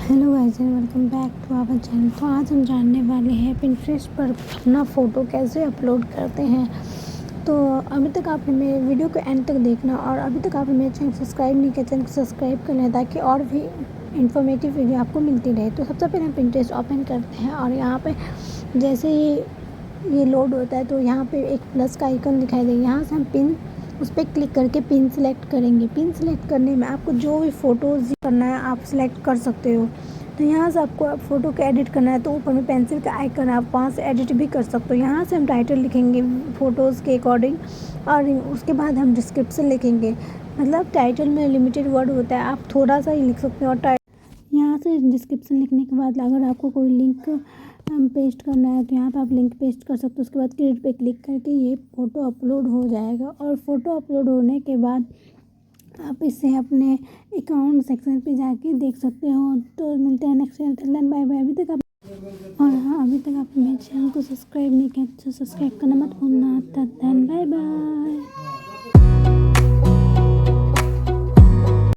Hello guys and welcome back to our channel. तो आज हम जानने वाले हैं पिंटरेस्ट पर अपना फ़ोटो कैसे अपलोड करते हैं। तो अभी तक आपने मेरे वीडियो को एंड तक देखना, और अभी तक आपने मेरे चैनल सब्सक्राइब नहीं किया, चैनल को सब्सक्राइब कर लें ताकि और भी इन्फॉर्मेटिव वीडियो आपको मिलती रहे। तो सबसे पहले हम पिंटरेस्ट ओपन करते हैं और यहाँ पे जैसे ही ये लोड होता है तो यहाँ पे एक प्लस का आइकन दिखाई देगा। यहाँ से हम पिन उस पर क्लिक करके पिन सेलेक्ट करेंगे। पिन सेलेक्ट करने में आपको जो भी फ़ोटोज़ करना है आप सेलेक्ट कर सकते हो। तो यहाँ से आपको फ़ोटो को एडिट करना है तो ऊपर में पेंसिल का आइकन है, आप वहाँ से एडिट भी कर सकते हो। यहाँ से हम टाइटल लिखेंगे फ़ोटोज़ के अकॉर्डिंग, और उसके बाद हम डिस्क्रिप्शन लिखेंगे। मतलब टाइटल में लिमिटेड वर्ड होता है, आप थोड़ा सा ही लिख सकते हो। और यहाँ से डिस्क्रिप्शन लिखने के बाद अगर आपको कोई लिंक पेस्ट करना है तो यहाँ पे आप लिंक पेस्ट कर सकते हो। उसके बाद क्रिएट पे क्लिक करके ये फ़ोटो अपलोड हो जाएगा। और फ़ोटो अपलोड होने के बाद आप इसे अपने अकाउंट सेक्शन पे जाके देख सकते हो। तो मिलते हैं नेक्स्ट चैनल। Bye bye. अभी तक आपने मेरे चैनल को सब्सक्राइब नहीं किया तो सब्सक्राइब करना मत भूलना। तब बाय बाय।